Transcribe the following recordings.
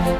नमस्कार,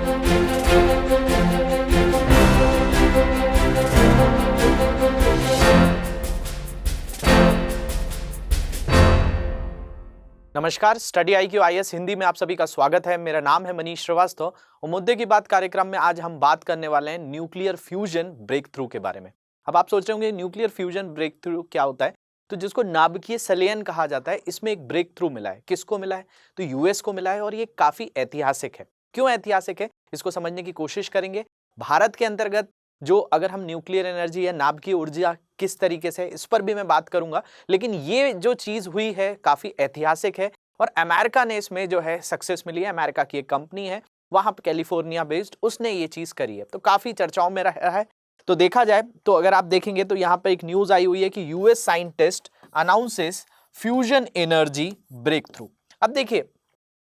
study IQ IAS Hindi में आप सभी का स्वागत है। मेरा नाम है मनीष श्रीवास्तव और मुद्दे की बात कार्यक्रम में आज हम बात करने वाले हैं न्यूक्लियर फ्यूजन ब्रेक थ्रू के बारे में। अब आप सोच रहे होंगे न्यूक्लियर फ्यूजन ब्रेक थ्रू क्या होता है, तो जिसको नाभिकीय संलयन कहा जाता है, इसमें एक ब्रेक थ्रू मिला है। किसको मिला है? तो यूएस को मिला है और ये काफी ऐतिहासिक है। क्यों ऐतिहासिक है, इसको समझने की कोशिश करेंगे। भारत के अंतर्गत जो अगर हम न्यूक्लियर एनर्जी या नाभिकीय ऊर्जा किस तरीके से, इस पर भी मैं बात करूंगा, लेकिन ये जो चीज हुई है काफी ऐतिहासिक है और अमेरिका ने इसमें जो है सक्सेस मिली है। अमेरिका की एक कंपनी है वहां पर कैलिफोर्निया बेस्ड, उसने ये चीज करी है, तो काफी चर्चाओं में रहा है। तो देखा जाए तो अगर आप देखेंगे तो यहाँ पर एक न्यूज आई हुई है कि US scientist announces fusion energy breakthrough. अब देखिए,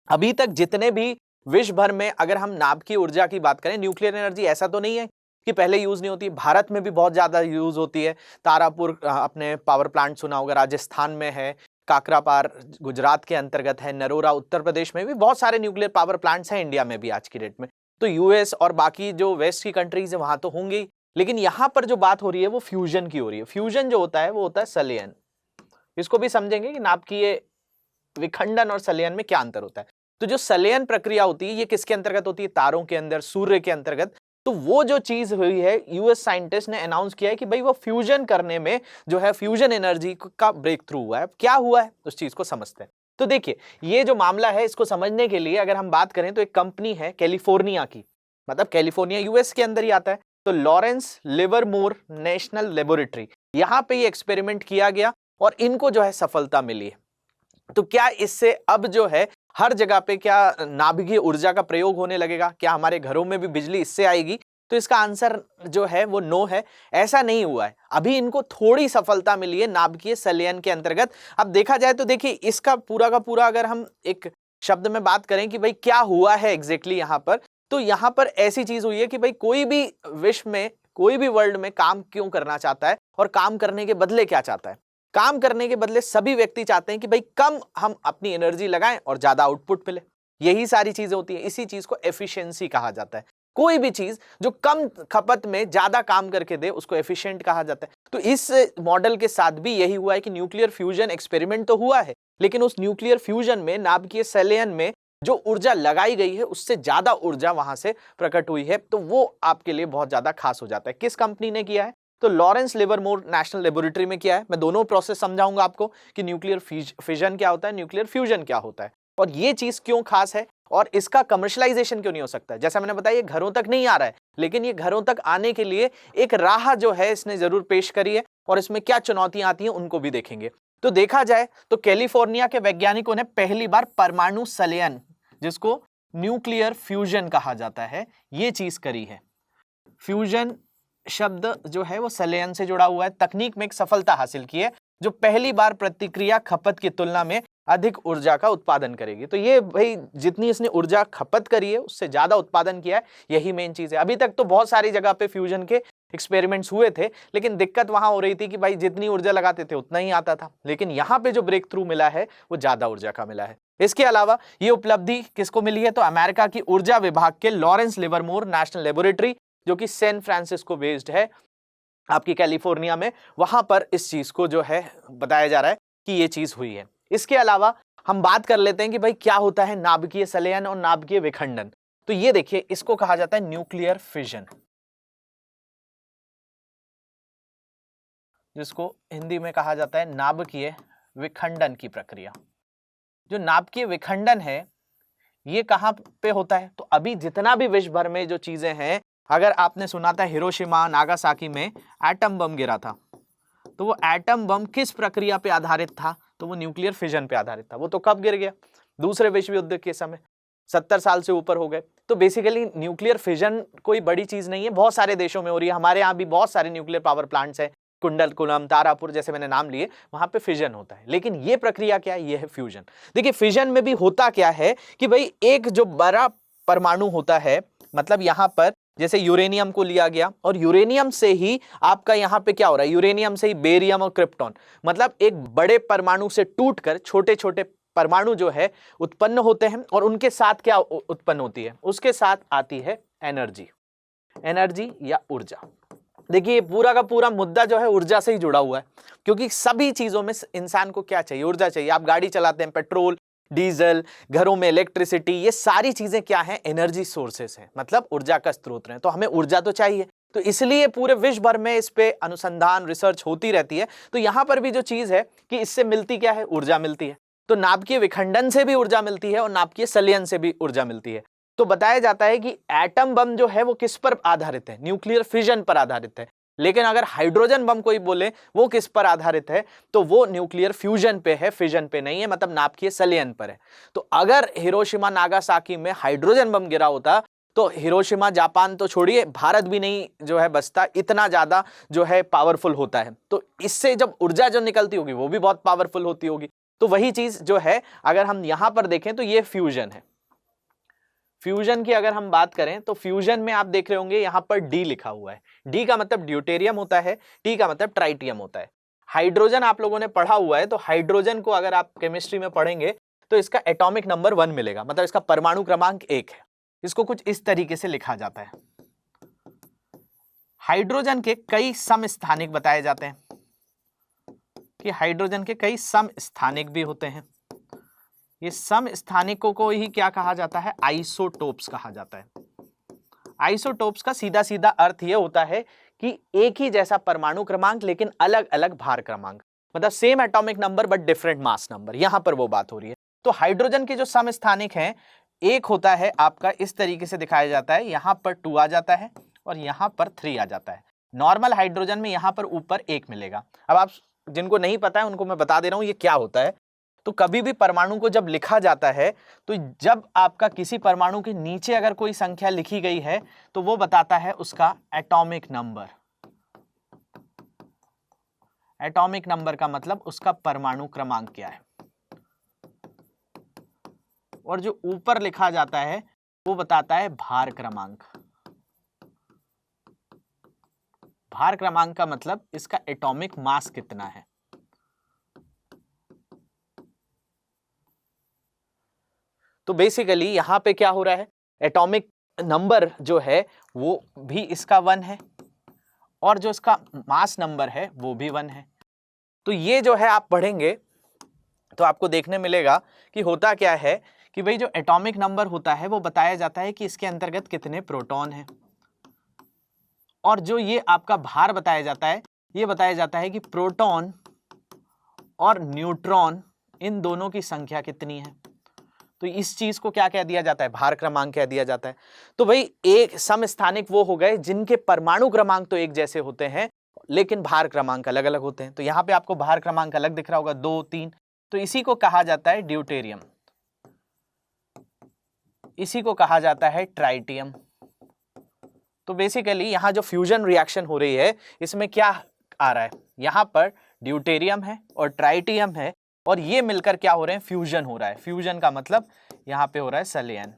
अभी तक जितने भी विश्व भर में अगर हम नाभिकीय ऊर्जा की बात करें, न्यूक्लियर एनर्जी ऐसा तो नहीं है कि पहले यूज नहीं होती, भारत में भी बहुत ज्यादा यूज होती है। तारापुर अपने पावर प्लांट सुना होगा, राजस्थान में है, काकरापार गुजरात के अंतर्गत है, नरोरा उत्तर प्रदेश में भी बहुत सारे न्यूक्लियर पावर प्लांट्स हैं इंडिया में भी आज की डेट में। तो यूएस और बाकी जो वेस्ट की कंट्रीज है वहां तो होंगे ही, लेकिन यहां पर जो बात हो रही है वो फ्यूजन की हो रही है। फ्यूजन जो होता है वो होता है संलयन। इसको भी समझेंगे कि नाभिकीय विखंडन और संलयन में क्या अंतर होता है। तो जो संलयन प्रक्रिया होती है ये किसके अंतर्गत होती है? तारों के अंदर, सूर्य के अंतर्गत। तो वो जो चीज हुई है, यूएस साइंटिस्ट ने अनाउंस किया है कि भाई वो फ्यूजन करने में जो है फ्यूजन एनर्जी का ब्रेक थ्रू हुआ है। क्या हुआ है उस चीज को समझते हैं। तो देखिए, ये जो मामला है इसको समझने के लिए अगर हम बात करें तो एक कंपनी है कैलिफोर्निया की, मतलब कैलिफोर्निया यूएस के अंदर ही आता है, तो लॉरेंस लिवरमोर नेशनल लेबोरेटरी, यहां पे ये एक्सपेरिमेंट किया गया और इनको जो है सफलता मिली है। तो क्या इससे अब जो है हर जगह पे क्या नाभिकीय ऊर्जा का प्रयोग होने लगेगा? क्या हमारे घरों में भी बिजली इससे आएगी? तो इसका आंसर जो है वो नो है। ऐसा नहीं हुआ है, अभी इनको थोड़ी सफलता मिली है नाभिकीय संलयन के अंतर्गत। अब देखा जाए तो देखिए, इसका पूरा का पूरा अगर हम एक शब्द में बात करें कि भाई क्या हुआ है एग्जैक्टली यहाँ पर, तो यहाँ पर ऐसी चीज हुई है कि भाई कोई भी विश्व में, कोई भी वर्ल्ड में काम क्यों करना चाहता है और काम करने के बदले क्या चाहता है? काम करने के बदले सभी व्यक्ति चाहते हैं कि भाई कम हम अपनी एनर्जी लगाएं और ज्यादा आउटपुट मिले। यही सारी चीजें होती हैं, इसी चीज को एफिशिएंसी कहा जाता है। कोई भी चीज जो कम खपत में ज्यादा काम करके दे उसको एफिशिएंट कहा जाता है। तो इस मॉडल के साथ भी यही हुआ है कि न्यूक्लियर फ्यूजन एक्सपेरिमेंट तो हुआ है, लेकिन उस न्यूक्लियर फ्यूजन में, नाभिकीय संलयन में जो ऊर्जा लगाई गई है उससे ज्यादा ऊर्जा वहां से प्रकट हुई है, तो वो आपके लिए बहुत ज्यादा खास हो जाता है। किस कंपनी ने किया है? तो लॉरेंस लिवरमोर नेशनल लेबोरेटरी में किया है। मैं दोनों प्रोसेस समझाऊंगा आपको कि न्यूक्लियर फिजन क्या होता है, न्यूक्लियर फ्यूजन क्या होता है और ये चीज क्यों खास है और इसका कमर्शलाइजेशन क्यों नहीं हो सकता है। जैसा मैंने बताया, ये घरों तक नहीं आ रहा है, लेकिन ये घरों तक आने के लिए एक राह जो है इसने जरूर पेश करी है और इसमें क्या चुनौतियां आती हैं उनको भी देखेंगे। तो देखा जाए तो कैलिफोर्निया के वैज्ञानिकों ने पहली बार परमाणु संलयन, जिसको न्यूक्लियर फ्यूजन कहा जाता है, ये चीज करी है। फ्यूजन शब्द जो है वो संलयन से जुड़ा हुआ है। तकनीक में एक सफलता हासिल की है जो पहली बार प्रतिक्रिया खपत की तुलना में अधिक ऊर्जा का उत्पादन करेगी। तो ये भाई जितनी इसने ऊर्जा खपत करी है उससे ज्यादा उत्पादन किया है, यही मेन चीज है। अभी तक तो बहुत सारी जगह पे फ्यूजन के एक्सपेरिमेंट्स हुए थे, लेकिन दिक्कत वहां हो रही थी कि भाई जितनी ऊर्जा लगाते थे उतना ही आता था, लेकिन यहाँ पे जो ब्रेक थ्रू मिला है वो ज्यादा ऊर्जा का मिला है। इसके अलावा ये उपलब्धि किसको मिली है? तो अमेरिका की ऊर्जा विभाग के लॉरेंस लिवरमोर नेशनल लेबोरेटरी, जो कि सैन फ्रांसिस्को बेस्ड है आपकी कैलिफोर्निया में, वहां पर इस चीज को जो है बताया जा रहा है कि ये चीज हुई है। इसके अलावा हम बात कर लेते हैं कि भाई क्या होता है नाभिकीय संलयन और नाभिकीय विखंडन। तो ये देखिए, इसको कहा जाता है न्यूक्लियर फिजन, जिसको हिंदी में कहा जाता है नाभिकीय विखंडन की प्रक्रिया। जो नाभिकीय विखंडन है ये कहां पे होता है? तो अभी जितना भी विश्व भर में जो चीजें हैं, अगर आपने सुना था हिरोशिमा नागासाकी में एटम बम गिरा था, तो वो एटम बम किस प्रक्रिया पे आधारित था? तो वो न्यूक्लियर फिजन पे आधारित था। वो तो कब गिर गया? दूसरे विश्व युद्ध के समय, 70 साल से ऊपर हो गए। तो बेसिकली न्यूक्लियर फिजन कोई बड़ी चीज नहीं है, बहुत सारे देशों में हो रही है। हमारे यहाँ भी बहुत सारे न्यूक्लियर पावर प्लांट्स हैं, कुंडलकुलम, तारापुर जैसे मैंने नाम लिए, वहां पे फिजन होता है। लेकिन ये प्रक्रिया क्या है? ये है फ्यूजन। देखिए, फिजन में भी होता क्या है कि भाई एक जो बड़ा परमाणु होता है, मतलब यहां पर जैसे यूरेनियम को लिया गया और यूरेनियम से ही आपका यहां पे क्या हो रहा है? यूरेनियम से ही बेरियम और क्रिप्टॉन, मतलब एक बड़े परमाणु से टूटकर छोटे छोटे परमाणु जो है उत्पन्न होते हैं और उनके साथ क्या उत्पन्न होती है, उसके साथ आती है एनर्जी, एनर्जी या ऊर्जा। देखिए पूरा का पूरा मुद्दा जो है ऊर्जा से ही जुड़ा हुआ है, क्योंकि सभी चीजों में इंसान को क्या चाहिए, ऊर्जा चाहिए। आप गाड़ी चलाते हैं, पेट्रोल, डीजल, घरों में इलेक्ट्रिसिटी, ये सारी चीजें क्या हैं, एनर्जी सोर्सेस हैं, मतलब ऊर्जा का स्रोत हैं। तो हमें ऊर्जा तो चाहिए, तो इसलिए पूरे विश्व भर में इस पे अनुसंधान, रिसर्च होती रहती है। तो यहां पर भी जो चीज है कि इससे मिलती क्या है, ऊर्जा मिलती है। तो नाभिकीय विखंडन से भी ऊर्जा मिलती है और नाभिकीय संलयन से भी ऊर्जा मिलती है। तो बताया जाता है कि एटम बम जो है वो किस पर आधारित है, न्यूक्लियर फिजन पर आधारित है। लेकिन अगर हाइड्रोजन बम कोई बोले वो किस पर आधारित है, तो वो न्यूक्लियर फ्यूजन पे है, फिजन पे नहीं है, मतलब नाभिकीय संलयन पर है। तो अगर हिरोशिमा नागासाकी में हाइड्रोजन बम गिरा होता तो हिरोशिमा जापान तो छोड़िए, भारत भी नहीं जो है बचता, इतना ज्यादा जो है पावरफुल होता है। तो इससे जब ऊर्जा जो निकलती होगी वो भी बहुत पावरफुल होती होगी। तो वही चीज जो है अगर हम यहां पर देखें तो ये फ्यूजन है। फ्यूजन की अगर हम बात करें तो फ्यूजन में आप देख रहे होंगे यहां पर डी लिखा हुआ है। डी का मतलब ड्यूटेरियम होता है, टी का मतलब ट्राइटियम होता है। हाइड्रोजन आप लोगों ने पढ़ा हुआ है, तो हाइड्रोजन को अगर आप केमिस्ट्री में पढ़ेंगे तो इसका एटॉमिक नंबर 1 मिलेगा, मतलब इसका परमाणु क्रमांक 1 है। इसको कुछ इस तरीके से लिखा जाता है। हाइड्रोजन के कई समस्थानिक बताए जाते हैं कि हाइड्रोजन के कई समस्थानिक भी होते हैं। ये समस्थानिकों को ही क्या कहा जाता है, आइसोटोप्स कहा जाता है। आइसोटोप्स का सीधा सीधा अर्थ ये होता है कि एक ही जैसा परमाणु क्रमांक लेकिन अलग अलग भार क्रमांक, मतलब same atomic number but different mass number, यहां पर वो बात हो रही है। तो हाइड्रोजन के जो समस्थानिक हैं, एक होता है आपका इस तरीके से दिखाया जाता है, यहां पर 2 आ जाता है और यहां पर 3 आ जाता है। नॉर्मल हाइड्रोजन में यहां पर ऊपर 1 मिलेगा। अब आप जिनको नहीं पता है उनको मैं बता दे रहा हूं ये क्या होता है। तो कभी भी परमाणु को जब लिखा जाता है तो जब आपका किसी परमाणु के नीचे अगर कोई संख्या लिखी गई है तो वो बताता है उसका एटॉमिक नंबर। एटॉमिक नंबर का मतलब उसका परमाणु क्रमांक क्या है, और जो ऊपर लिखा जाता है वो बताता है भार क्रमांक। भार क्रमांक का मतलब इसका एटॉमिक मास कितना है। तो बेसिकली यहां पे क्या हो रहा है, एटॉमिक नंबर जो है वो भी इसका 1 है और जो इसका मास नंबर है वो भी 1 है। तो ये जो है आप पढ़ेंगे तो आपको देखने मिलेगा कि होता क्या है कि भाई जो एटॉमिक नंबर होता है वो बताया जाता है कि इसके अंतर्गत कितने प्रोटॉन हैं, और जो ये आपका भार बताया जाता है ये बताया जाता है कि प्रोटॉन और न्यूट्रॉन इन दोनों की संख्या कितनी है। तो इस चीज को क्या कह दिया जाता है, भार क्रमांक कह दिया जाता है। तो भाई एक समस्थानिक वो हो गए जिनके परमाणु क्रमांक तो एक जैसे होते हैं लेकिन भार क्रमांक अलग अलग होते हैं। तो यहां पे आपको भार क्रमांक अलग दिख रहा होगा, 2, 3, तो इसी को कहा जाता है ड्यूटेरियम, इसी को कहा जाता है ट्राइटियम। तो बेसिकली यहां जो फ्यूजन रिएक्शन हो रही है इसमें क्या आ रहा है, यहां पर ड्यूटेरियम है और ट्राइटियम है और ये मिलकर क्या हो रहे हैं, फ्यूजन हो रहा है। फ्यूजन का मतलब यहाँ पे हो रहा है संलयन,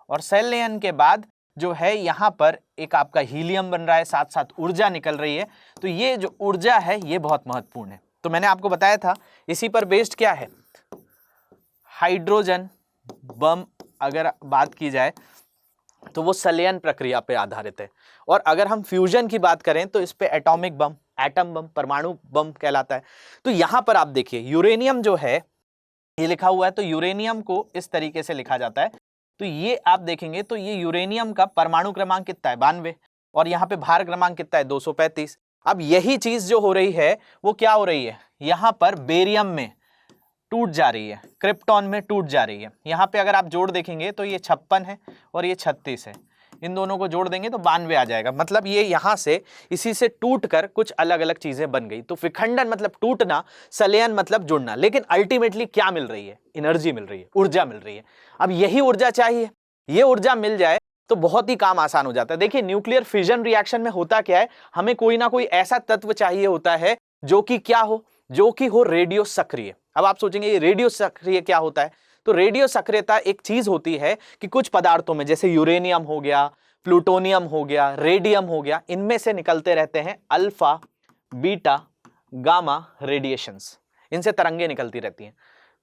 और संलयन के बाद जो है यहाँ पर एक आपका हीलियम बन रहा है, साथ साथ ऊर्जा निकल रही है। तो ये जो ऊर्जा है ये बहुत महत्वपूर्ण है। तो मैंने आपको बताया था इसी पर बेस्ड क्या है, हाइड्रोजन बम अगर बात की जाए तो वो संलयन प्रक्रिया पे आधारित है, और अगर हम फ्यूजन की बात करें तो इस पे एटॉमिक बम, एटम बम, परमाणु बम कहलाता है। तो यहां पर आप देखिए यूरेनियम जो है ये लिखा हुआ है, तो यूरेनियम को इस तरीके से लिखा जाता है। तो ये आप देखेंगे तो ये यूरेनियम का परमाणु क्रमांक कितना है, 92, और यहाँ पे भार क्रमांक कितना है, 235। अब यही चीज जो हो रही है वो क्या हो रही है, यहाँ पर बेरियम में टूट जा रही है, क्रिप्टॉन में टूट जा रही है। यहाँ पे अगर आप जोड़ देखेंगे तो ये 56 है और ये 36 है, इन दोनों को जोड़ देंगे तो 92 आ जाएगा। मतलब ये यहाँ से इसी से टूट कर कुछ अलग अलग चीजें बन गई। तो विखंडन मतलब टूटना, संलयन मतलब जुड़ना, लेकिन अल्टीमेटली क्या मिल रही है, एनर्जी मिल रही है, ऊर्जा मिल रही है। अब यही ऊर्जा चाहिए, ये ऊर्जा मिल जाए तो बहुत ही काम आसान हो जाता है। देखिए न्यूक्लियर फिजन रिएक्शन में होता क्या है, हमें कोई ना कोई ऐसा तत्व चाहिए होता है जो कि क्या हो, जो कि हो रेडियो सक्रिय। अब आप सोचेंगे ये रेडियो सक्रिय क्या होता है, तो रेडियो सक्रियता एक चीज होती है कि कुछ पदार्थों में जैसे यूरेनियम हो गया, प्लूटोनियम हो गया, रेडियम हो गया, इनमें से निकलते रहते हैं अल्फा, बीटा, गामा रेडिएशंस, इनसे तरंगे निकलती रहती हैं।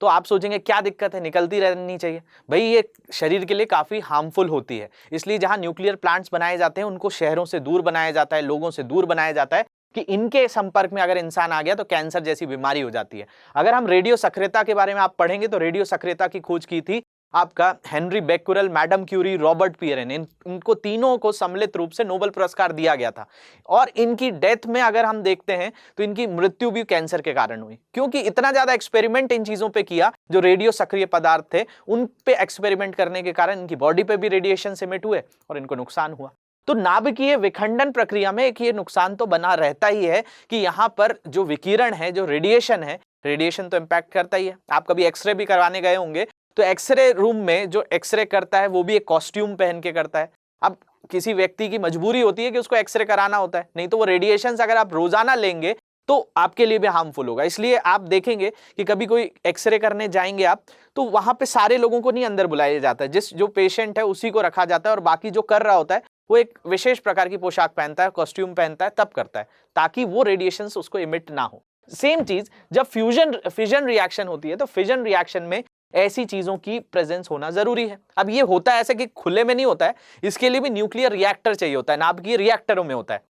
तो आप सोचेंगे क्या दिक्कत है, निकलती रहनी चाहिए। भाई ये शरीर के लिए काफ़ी हार्मफुल होती है, इसलिए जहाँ न्यूक्लियर प्लांट्स बनाए जाते हैं उनको शहरों से दूर बनाया जाता है, लोगों से दूर बनाया जाता है कि इनके संपर्क में अगर इंसान आ गया तो कैंसर जैसी बीमारी हो जाती है। अगर हम रेडियो सक्रियता के बारे में आप पढ़ेंगे तो रेडियो सक्रियता की खोज की थी आपका Henri Becquerel, madam Curie, Robert Pierre, इनको तीनों को सम्मिलित रूप से नोबेल पुरस्कार दिया गया था। और इनकी डेथ में अगर हम देखते हैं तो इनकी मृत्यु भी कैंसर के कारण हुई, क्योंकि इतना ज्यादा एक्सपेरिमेंट इन चीजों पे किया, जो रेडियो सक्रिय पदार्थ थे उन पे एक्सपेरिमेंट करने के कारण इनकी बॉडी पे भी रेडिएशन सिमिट हुए और इनको नुकसान हुआ। तो नाभिकीय विखंडन प्रक्रिया में एक ये नुकसान तो बना रहता ही है कि यहाँ पर जो विकिरण है, जो रेडिएशन है, रेडिएशन तो इम्पैक्ट करता ही है। आप कभी एक्सरे भी करवाने गए होंगे तो एक्सरे रूम में जो एक्सरे करता है वो भी एक कॉस्ट्यूम पहन के करता है। अब किसी व्यक्ति की मजबूरी होती है कि उसको एक्सरे कराना होता है, नहीं तो वो रेडिएशन अगर आप रोजाना लेंगे तो आपके लिए भी हार्मफुल होगा। इसलिए आप देखेंगे कि कभी कोई एक्सरे करने जाएंगे आप तो वहां पे सारे लोगों को नहीं अंदर बुलाया जाता है, जो पेशेंट है उसी को रखा जाता है और बाकी जो कर रहा होता है वो एक विशेष प्रकार की पोशाक पहनता है, कॉस्ट्यूम पहनता है, तब करता है ताकि वो रेडिएशन उसको इमिट ना हो। सेम चीज जब फिजन रिएक्शन होती है तो फिजन रिएक्शन में ऐसी चीजों की प्रेजेंस होना जरूरी है। अब ये होता है ऐसे कि खुले में नहीं होता है, इसके लिए भी न्यूक्लियर रिएक्टर चाहिए होता है, नाभिकीय रिएक्टरों में होता है।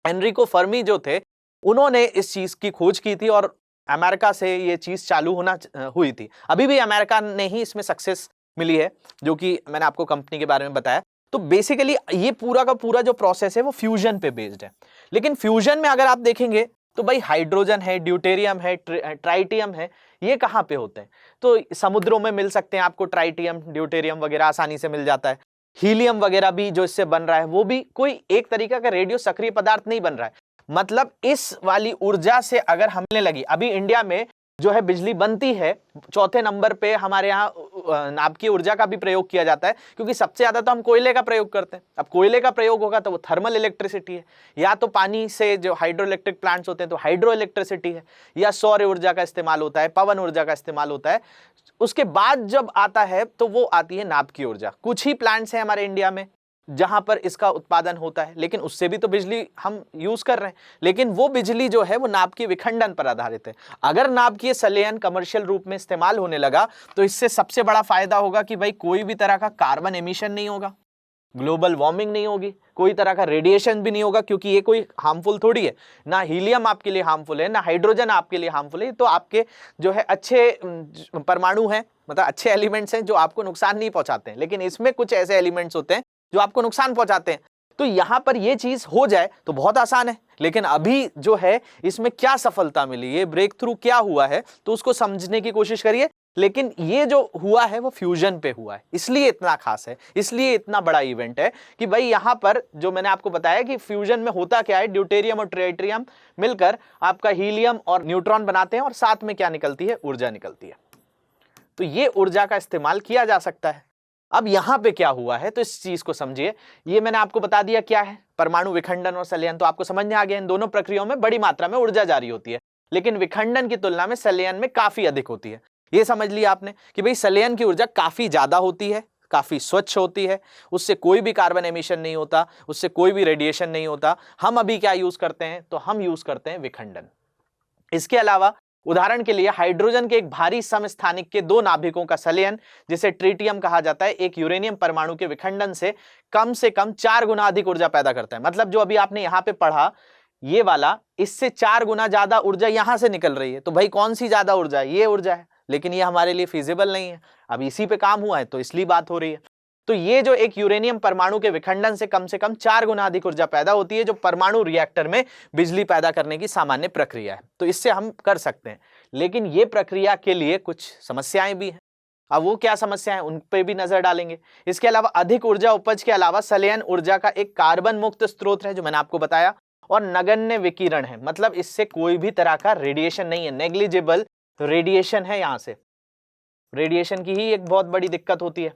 एनरिको फर्मी जो थे उन्होंने इस चीज की खोज की थी और अमेरिका से ये चीज चालू होना हुई थी। अभी भी अमेरिका ने ही इसमें सक्सेस मिली है, जो कि मैंने आपको कंपनी के बारे में बताया। तो बेसिकली ये पूरा का पूरा जो प्रोसेस है वो फ्यूजन पे बेस्ड है। लेकिन फ्यूजन में अगर आप देखेंगे तो भाई हाइड्रोजन है, ड्यूटेरियम है, ट्राइटियम है, ये कहाँ पे होते हैं? तो समुद्रों में मिल सकते हैं आपको, ट्राइटियम, ड्यूटेरियम वगैरह आसानी से मिल जाता है। हीलियम वगैरह भी जो इससे बन रहा है वो भी कोई एक तरीका का रेडियो सक्रिय पदार्थ नहीं बन रहा है। मतलब इस वाली ऊर्जा से अगर हमने लगी, अभी इंडिया में जो है बिजली बनती है, चौथे नंबर पे हमारे यहाँ नाभिकीय ऊर्जा का भी प्रयोग किया जाता है, क्योंकि सबसे ज्यादा तो हम कोयले का प्रयोग करते हैं। अब कोयले का प्रयोग होगा तो वो थर्मल इलेक्ट्रिसिटी है, या तो पानी से जो हाइड्रो इलेक्ट्रिक प्लांट्स होते हैं तो हाइड्रो इलेक्ट्रिसिटी है, या सौर ऊर्जा का इस्तेमाल होता है, पवन ऊर्जा का इस्तेमाल होता है। उसके बाद जब आता है तो वो आती है नाभिकीय ऊर्जा। कुछ ही प्लांट्स हैं हमारे इंडिया में जहां पर इसका उत्पादन होता है, लेकिन उससे भी तो बिजली हम यूज कर रहे हैं, लेकिन वो बिजली जो है वो नाभिकीय विखंडन पर आधारित है। अगर नाभिकीय संलयन कमर्शियल रूप में इस्तेमाल होने लगा तो इससे सबसे बड़ा फायदा होगा कि भाई कोई भी तरह का कार्बन एमिशन नहीं होगा, ग्लोबल वार्मिंग नहीं होगी, कोई तरह का रेडिएशन भी नहीं होगा, क्योंकि ये कोई हार्मफुल थोड़ी है। ना हीलियम आपके लिए हार्मफुल है, ना हाइड्रोजन आपके लिए हार्मफुल है। तो आपके जो है अच्छे परमाणु हैं, मतलब अच्छे एलिमेंट्स हैं जो आपको नुकसान नहीं पहुंचाते हैं, लेकिन इसमें कुछ ऐसे एलिमेंट्स होते हैं जो आपको नुकसान पहुंचाते हैं। तो यहां पर ये चीज हो जाए तो बहुत आसान है। लेकिन अभी जो है इसमें क्या सफलता मिली, ये ब्रेक थ्रू क्या हुआ है, तो उसको समझने की कोशिश करिए। लेकिन ये जो हुआ है वो फ्यूजन पे हुआ है, इसलिए इतना खास है, इसलिए इतना बड़ा इवेंट है कि भाई यहां पर जो मैंने आपको बताया कि फ्यूजन में होता क्या है, ड्यूटेरियम और ट्राइटियम मिलकर आपका हीलियम और न्यूट्रॉन बनाते हैं और साथ में क्या निकलती है, ऊर्जा निकलती है। तो ये ऊर्जा का इस्तेमाल किया जा सकता है। अब यहां पे क्या हुआ है तो इस चीज को समझिए। ये मैंने आपको बता दिया क्या है, परमाणु विखंडन और संलयन, तो आपको समझ में आ गया इन दोनों प्रक्रियाओं में बड़ी मात्रा में ऊर्जा जारी होती है, लेकिन विखंडन की तुलना में संलयन में काफी अधिक होती है। ये समझ लिया आपने कि भाई संलयन की ऊर्जा काफी ज्यादा होती है, काफी स्वच्छ होती है, उससे कोई भी कार्बन एमिशन नहीं होता, उससे कोई भी रेडिएशन नहीं होता। हम अभी क्या यूज करते हैं, तो हम यूज करते हैं विखंडन। इसके अलावा उदाहरण के लिए हाइड्रोजन के एक भारी समस्थानिक के दो नाभिकों का संलयन, जिसे ट्रिटियम कहा जाता है, एक यूरेनियम परमाणु के विखंडन से कम 4 गुना अधिक ऊर्जा पैदा करता है। मतलब जो अभी आपने यहां पे पढ़ा ये वाला, इससे 4 गुना ज्यादा ऊर्जा यहां से निकल रही है। तो भाई कौन सी ज्यादा ऊर्जा है, ये ऊर्जा है, लेकिन ये हमारे लिए फिजिबल नहीं है। अब इसी पे काम हुआ है तो इसलिए बात हो रही है। तो ये जो एक यूरेनियम परमाणु के विखंडन से कम 4 गुना अधिक ऊर्जा पैदा होती है, जो परमाणु रिएक्टर में बिजली पैदा करने की सामान्य प्रक्रिया है। तो इससे हम कर सकते हैं, लेकिन ये प्रक्रिया के लिए कुछ समस्याएं भी हैं। अब वो क्या समस्या है उन पे भी नजर डालेंगे। इसके अलावा अधिक ऊर्जा उपज के अलावा संलयन ऊर्जा का एक कार्बन मुक्त स्रोत है, जो मैंने आपको बताया, और नगण्य विकिरण है। मतलब इससे कोई भी तरह का रेडिएशन नहीं है, नेग्लिजिबल रेडिएशन है। यहां से रेडिएशन की ही एक बहुत बड़ी दिक्कत होती है,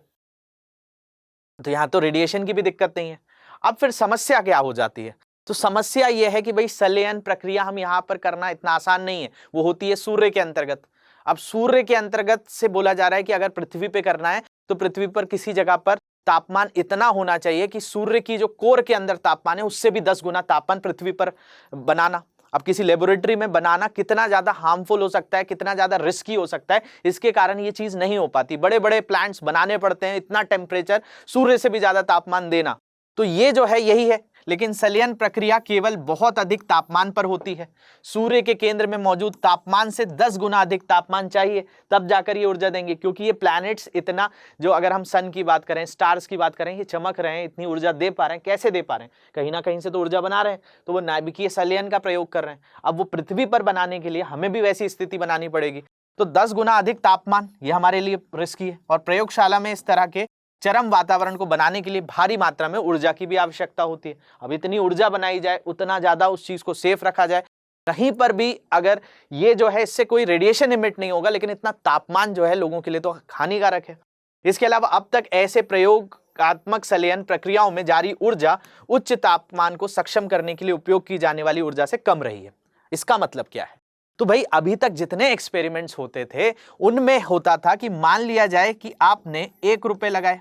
तो यहां तो रेडिएशन की भी दिक्कत नहीं है। अब फिर समस्या क्या हो जाती है, तो समस्या यह है कि भाई संलयन प्रक्रिया हम यहां पर करना इतना आसान नहीं है, वो होती है सूर्य के अंतर्गत। अब सूर्य के अंतर्गत से बोला जा रहा है कि अगर पृथ्वी पे करना है तो पृथ्वी पर किसी जगह पर तापमान इतना होना चाहिए कि सूर्य की जो कोर के अंदर तापमान है उससे भी 10 गुना तापमान पृथ्वी पर बनाना। अब किसी लेबोरेटरी में बनाना कितना ज्यादा हार्मफुल हो सकता है, कितना ज्यादा रिस्की हो सकता है, इसके कारण ये चीज नहीं हो पाती। बड़े बड़े प्लांट्स बनाने पड़ते हैं, इतना टेम्परेचर, सूर्य से भी ज्यादा तापमान देना, तो ये जो है यही है। लेकिन संलयन प्रक्रिया केवल बहुत अधिक तापमान पर होती है। सूर्य के केंद्र में मौजूद तापमान से 10 गुना अधिक तापमान चाहिए, तब जाकर ये ऊर्जा देंगे। क्योंकि ये प्लैनेट्स इतना, जो अगर हम सन की बात करें, स्टार्स की बात करें, ये चमक रहे हैं, इतनी ऊर्जा दे पा रहे हैं, कैसे दे पा रहे हैं? कहीं ना कहीं से तो ऊर्जा बना रहे हैं, तो वो नाभिकीय संलयन का प्रयोग कर रहे हैं। अब वो पृथ्वी पर बनाने के लिए हमें भी वैसी स्थिति बनानी पड़ेगी, तो 10 गुना अधिक तापमान, ये हमारे लिए रिस्की है। और प्रयोगशाला में इस तरह के चरम वातावरण को बनाने के लिए भारी मात्रा में ऊर्जा की भी आवश्यकता होती है। अब इतनी ऊर्जा बनाई जाए, उतना ज्यादा उस चीज को सेफ रखा जाए, कहीं पर भी अगर ये जो है इससे कोई रेडिएशन इमिट नहीं होगा, लेकिन इतना तापमान जो है लोगों के लिए तो हानिकारक है। इसके अलावा अब तक ऐसे प्रयोगात्मक संलयन प्रक्रियाओं में जारी ऊर्जा उच्च तापमान को सक्षम करने के लिए उपयोग की जाने वाली ऊर्जा से कम रही है। इसका मतलब क्या है? तो भाई अभी तक जितने एक्सपेरिमेंट्स होते थे उनमें होता था कि मान लिया जाए कि आपने 1 रुपए लगाए।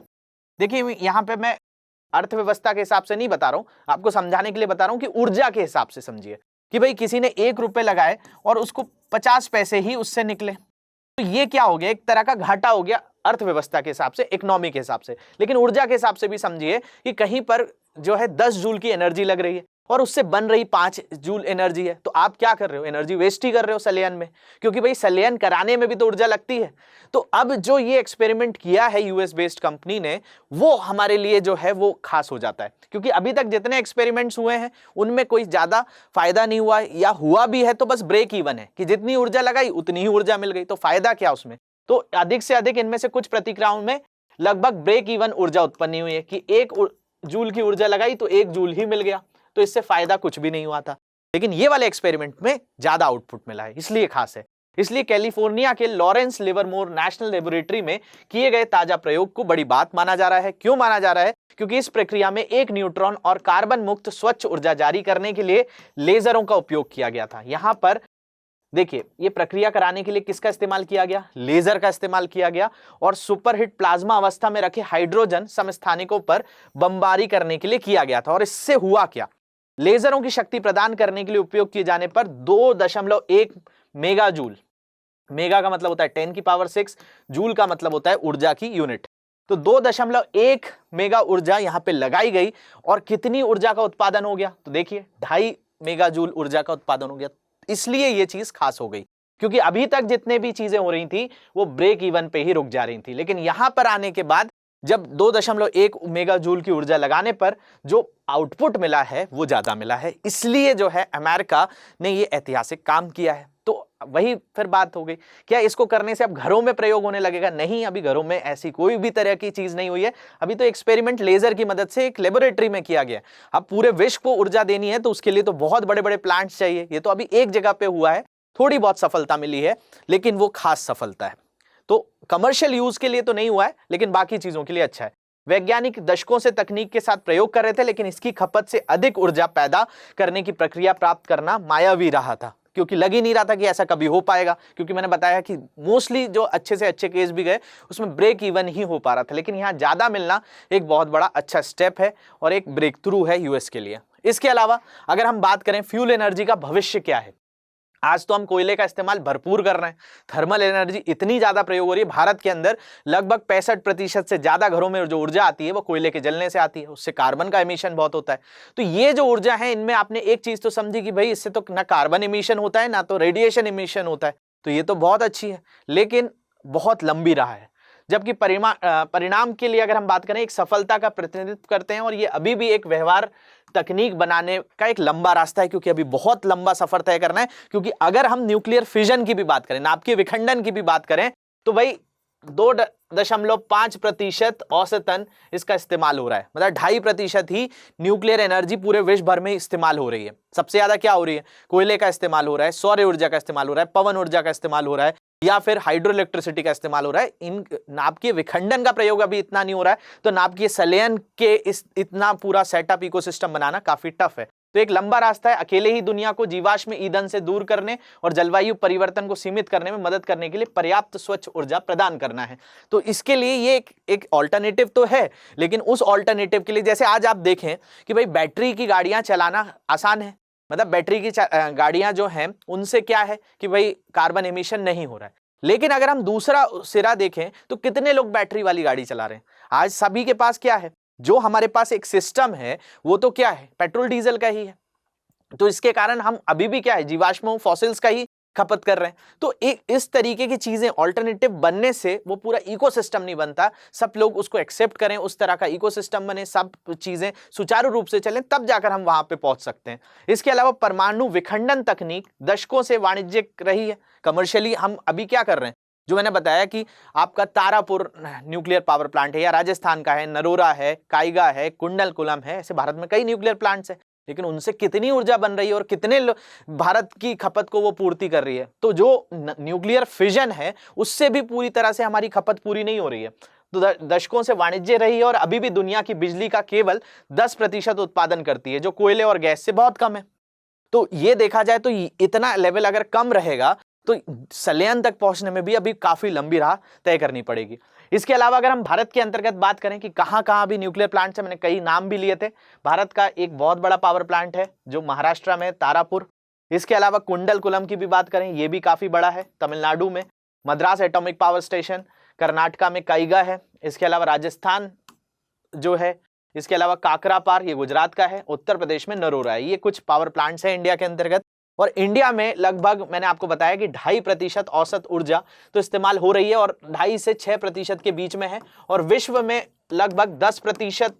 देखिए यहाँ पे मैं अर्थव्यवस्था के हिसाब से नहीं बता रहा हूं, आपको समझाने के लिए बता रहा हूं कि ऊर्जा के हिसाब से समझिए कि भाई किसी ने 1 रुपए लगाए और उसको 50 पैसे ही उससे निकले, तो ये क्या हो गया? एक तरह का घाटा हो गया अर्थव्यवस्था के हिसाब से, इकोनॉमी के हिसाब से। लेकिन ऊर्जा के हिसाब से भी समझिए कि कहीं पर जो है 10 जूल की एनर्जी लग रही है और उससे बन रही 5 जूल एनर्जी है, तो आप क्या कर रहे हो? एनर्जी वेस्ट ही कर रहे हो संलयन में, क्योंकि भाई संलयन कराने में भी तो ऊर्जा लगती है। तो अब जो ये एक्सपेरिमेंट किया है यूएस बेस्ड कंपनी ने, वो हमारे लिए जो है वो खास हो जाता है, क्योंकि अभी तक जितने एक्सपेरिमेंट्स हुए हैं उनमें कोई ज्यादा फायदा नहीं हुआ, या हुआ भी है तो बस ब्रेक इवन है कि जितनी ऊर्जा लगाई उतनी ही ऊर्जा मिल गई, तो फायदा क्या उसमें? तो अधिक से अधिक इनमें से कुछ प्रतिक्रियाओं में लगभग ब्रेक इवन ऊर्जा उत्पन्न हुई है कि 1 जूल की ऊर्जा लगाई तो 1 जूल ही मिल गया, तो इससे फायदा कुछ भी नहीं हुआ था। लेकिन ये वाले एक्सपेरिमेंट में ज्यादा आउटपुट मिला है, इसलिए खास है। इसलिए कैलिफोर्निया के लॉरेंस लिवरमोर नेशनल लेबोरेटरी में किए गए ताजा प्रयोग को बड़ी बात माना जा रहा है। क्यों माना जा रहा है? क्योंकि इस प्रक्रिया में 1 न्यूट्रॉन और कार्बन मुक्त स्वच्छ ऊर्जा जारी करने के लिए लेजरों का उपयोग किया गया था। यहां पर देखिए, ये प्रक्रिया कराने के लिए किसका इस्तेमाल किया गया? लेजर का इस्तेमाल किया गया, और सुपरहिट प्लाज्मा अवस्था में रखे हाइड्रोजन समस्थानिकों पर बमबारी करने के लिए किया गया था। और इससे हुआ क्या? लेजरों की शक्ति प्रदान करने के लिए उपयोग किए जाने पर 2.1 मेगा जूल, मेगा का मतलब होता है 10 की पावर 6, जूल का मतलब होता है ऊर्जा की यूनिट, तो 2.1 मेगा ऊर्जा यहां पे लगाई गई। और कितनी ऊर्जा का उत्पादन हो गया? तो देखिए 2.5 मेगा जूल ऊर्जा का उत्पादन हो गया। इसलिए ये चीज खास हो गई, क्योंकि अभी तक जितने भी चीजें हो रही थी वो ब्रेक इवन पे ही रुक जा रही थी, लेकिन यहां पर आने के बाद जब 2.1 मेगा जूल की ऊर्जा लगाने पर जो आउटपुट मिला है वो ज्यादा मिला है। इसलिए जो है अमेरिका ने ये ऐतिहासिक काम किया है। तो वही फिर बात हो गई, क्या इसको करने से अब घरों में प्रयोग होने लगेगा? नहीं, अभी घरों में ऐसी कोई भी तरह की चीज नहीं हुई है। अभी तो एक्सपेरिमेंट लेजर की मदद से एक लेबोरेटरी में किया गया। अब पूरे विश्व को ऊर्जा देनी है तो उसके लिए तो बहुत बड़े बड़े प्लांट्स चाहिए। ये तो अभी एक जगह पे हुआ है, थोड़ी बहुत सफलता मिली है, लेकिन वो खास सफलता है। तो कमर्शियल यूज के लिए तो नहीं हुआ है, लेकिन बाकी चीजों के लिए अच्छा है। वैज्ञानिक दशकों से तकनीक के साथ प्रयोग कर रहे थे, लेकिन इसकी खपत से अधिक ऊर्जा पैदा करने की प्रक्रिया प्राप्त करना मायावी रहा था, क्योंकि लग ही नहीं रहा था कि ऐसा कभी हो पाएगा। क्योंकि मैंने बताया कि मोस्टली जो अच्छे से अच्छे केस भी गए उसमें ब्रेक इवन ही हो पा रहा था, लेकिन यहाँ ज्यादा मिलना एक बहुत बड़ा अच्छा स्टेप है और एक ब्रेक थ्रू है यूएस के लिए। इसके अलावा अगर हम बात करें फ्यूल एनर्जी का भविष्य क्या है, आज तो हम कोयले का इस्तेमाल भरपूर कर रहे हैं, थर्मल एनर्जी इतनी ज्यादा प्रयोग हो रही है। भारत के अंदर लगभग 65% से ज्यादा घरों में जो ऊर्जा आती है वो कोयले के जलने से आती है, उससे कार्बन का एमिशन बहुत होता है। तो ये जो ऊर्जा है इनमें आपने एक चीज तो समझी कि भाई इससे तो ना कार्बन एमिशन होता है ना तो रेडिएशन एमिशन होता है, तो ये तो बहुत अच्छी है, लेकिन बहुत लंबी राह है। जबकि परिणाम के लिए अगर हम बात करें एक सफलता का प्रतिनिधित्व करते हैं, और ये अभी भी एक व्यवहार तकनीक बनाने का एक लंबा रास्ता है, क्योंकि अभी बहुत लंबा सफर तय करना है। क्योंकि अगर हम न्यूक्लियर फिजन की भी बात करें, नाभिकीय विखंडन की भी बात करें, तो भाई 2.5% औसतन इसका इस्तेमाल हो रहा है, मतलब 2.5% ही न्यूक्लियर एनर्जी पूरे विश्व भर में इस्तेमाल हो रही है। सबसे ज्यादा क्या हो रही है? कोयले का इस्तेमाल हो रहा है, सौर ऊर्जा का इस्तेमाल हो रहा है, पवन ऊर्जा का इस्तेमाल हो रहा है, या फिर हाइड्रो इलेक्ट्रिसिटी का इस्तेमाल हो रहा है। इन नाभिकीय विखंडन का प्रयोग अभी इतना नहीं हो रहा है, तो नाभिकीय संलयन के इतना पूरा सेटअप इकोसिस्टम बनाना काफी टफ है। तो एक लंबा रास्ता है। अकेले ही दुनिया को जीवाश्म ईंधन से दूर करने और जलवायु परिवर्तन को सीमित करने में मदद करने के लिए पर्याप्त स्वच्छ ऊर्जा प्रदान करना है। तो इसके लिए ये एक ऑल्टरनेटिव तो है, लेकिन उस ऑल्टरनेटिव के लिए जैसे आज आप देखें कि भाई बैटरी की गाड़ियां चलाना आसान है, मतलब बैटरी की गाड़ियां जो हैं उनसे क्या है कि भाई कार्बन एमिशन नहीं हो रहा है। लेकिन अगर हम दूसरा सिरा देखें तो कितने लोग बैटरी वाली गाड़ी चला रहे हैं? आज सभी के पास क्या है, जो हमारे पास एक सिस्टम है वो तो क्या है, पेट्रोल डीजल का ही है। तो इसके कारण हम अभी भी क्या है, जीवाश्म फॉसिल्स का ही खपत कर रहे हैं। तो एक इस तरीके की चीजें ऑल्टरनेटिव बनने से वो पूरा इकोसिस्टम नहीं बनता। सब लोग उसको एक्सेप्ट करें, उस तरह का इकोसिस्टम बने, सब चीजें सुचारू रूप से चलें, तब जाकर हम वहां पे पहुंच सकते हैं। इसके अलावा परमाणु विखंडन तकनीक दशकों से वाणिज्यिक रही है, कमर्शियली हम अभी क्या कर रहे हैं, जो मैंने बताया कि आपका तारापुर न्यूक्लियर पावर प्लांट है, या राजस्थान का है, नरोरा है, काइगा है, कुंडलकुलम है, ऐसे भारत में कई न्यूक्लियर प्लांट्स है। लेकिन उनसे कितनी ऊर्जा बन रही है और कितने भारत की खपत को वो पूर्ति कर रही है? तो जो न्यूक्लियर फिजन है उससे भी पूरी तरह से हमारी खपत पूरी नहीं हो रही है। तो दशकों से वाणिज्य रही है और अभी भी दुनिया की बिजली का केवल 10% उत्पादन करती है, जो कोयले और गैस से बहुत कम है। तो ये देखा जाए तो इतना लेवल अगर कम रहेगा तो संलयन तक पहुंचने में भी अभी काफी लंबी राह तय करनी पड़ेगी। इसके अलावा अगर हम भारत के अंतर्गत बात करें कि कहां कहां भी न्यूक्लियर प्लांट्स है, मैंने कई नाम भी लिए थे। भारत का एक बहुत बड़ा पावर प्लांट है जो महाराष्ट्र में, तारापुर। इसके अलावा कुंडलकुलम की भी बात करें, यह भी काफी बड़ा है, तमिलनाडु में। Madras atomic power station, Karnataka में काइगा है। इसके अलावा राजस्थान जो है, इसके अलावा काकरापार, ये गुजरात का है। उत्तर प्रदेश में नरोरा है। ये कुछ पावर प्लांट्स हैं इंडिया के अंतर्गत। और इंडिया में लगभग मैंने आपको बताया कि 2.5% औसत ऊर्जा तो इस्तेमाल हो रही है और 2.5 से 6% के बीच में है। और विश्व में लगभग 10%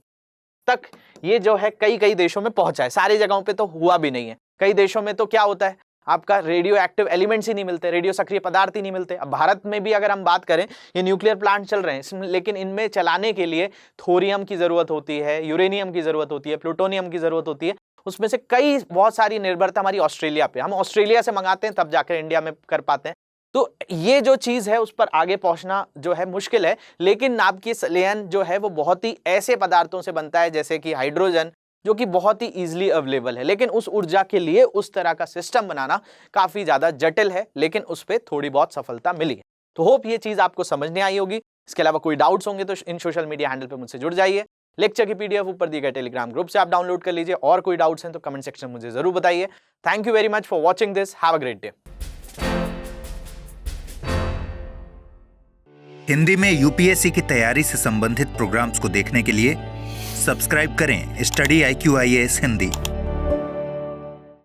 तक ये जो है कई कई देशों में पहुंचा है। सारी जगहों पे तो हुआ भी नहीं है। कई देशों में तो क्या होता है, आपका रेडियो एक्टिव एलिमेंट्स ही नहीं मिलते, रेडियो सक्रिय पदार्थ ही नहीं मिलते। अब भारत में भी अगर हम बात करें, ये न्यूक्लियर प्लांट चल रहे हैं, लेकिन इनमें चलाने के लिए थोरियम की जरूरत होती है, यूरेनियम की जरूरत होती है, प्लूटोनियम की जरूरत होती है। उसमें से कई बहुत सारी निर्भरता हमारी ऑस्ट्रेलिया पे, हम ऑस्ट्रेलिया से मंगाते हैं तब जाकर इंडिया में कर पाते हैं। तो ये जो चीज है उस पर आगे पहुंचना जो है मुश्किल है। लेकिन नाभिकीय संलयन जो है वो बहुत ही ऐसे पदार्थों से बनता है जैसे कि हाइड्रोजन, जो कि बहुत ही इजीली अवेलेबल है। लेकिन उस ऊर्जा के लिए उस तरह का सिस्टम बनाना काफी ज्यादा जटिल है, लेकिन उस पर थोड़ी बहुत सफलता मिली है। तो होप ये चीज आपको समझने आई होगी। इसके अलावा कोई डाउट्स होंगे तो इन सोशल मीडिया हैंडल पे मुझसे जुड़ जाइए। लेक्चर की पीडीएफ ऊपर दिए गए टेलीग्राम ग्रुप से आप डाउनलोड कर लीजिए। और कोई डाउट्स हैं तो कमेंट सेक्शन में मुझे जरूर बताइए। Thank you very much for watching this. Have a great day. Hindi में यूपीएससी की तैयारी से संबंधित प्रोग्राम्स को देखने के लिए सब्सक्राइब करें स्टडी IQ IAS हिंदी।